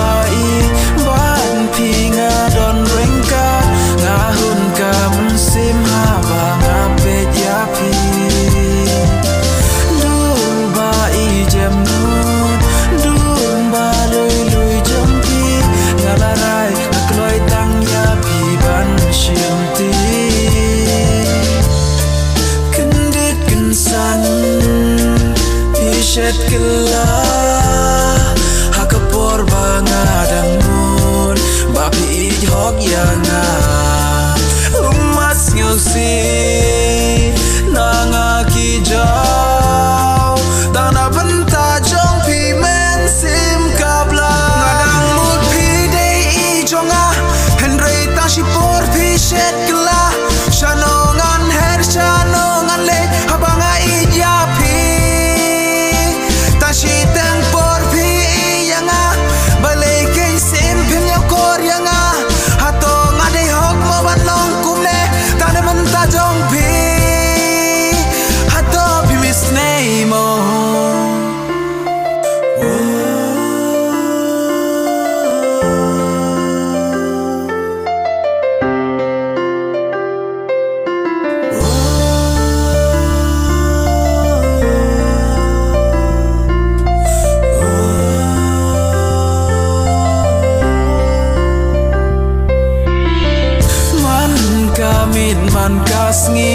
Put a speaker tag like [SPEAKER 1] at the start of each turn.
[SPEAKER 1] bai ban pi nga don rengka ngahun ka musim haba ngapet ya pi dul bai jamnut dul ba lui lui jampi ngalarai akloi tang ya pi ban shim ti kendit kensan ishet kela hakapor bangadang mun bapi hok yanga umas ngyosi nanga ki jau dana benta jong pi men sim kabla ngadang mut pi dei I jonga henry ta shipor pi shet kela shanongan her shanongan le habanga I ya pi ta shiteng por pi yanga bale ke sim pim yo kor yanga hato ngade hok mo ban long kumne ta ne menta jong pi hato pi mis nei mo man kasngi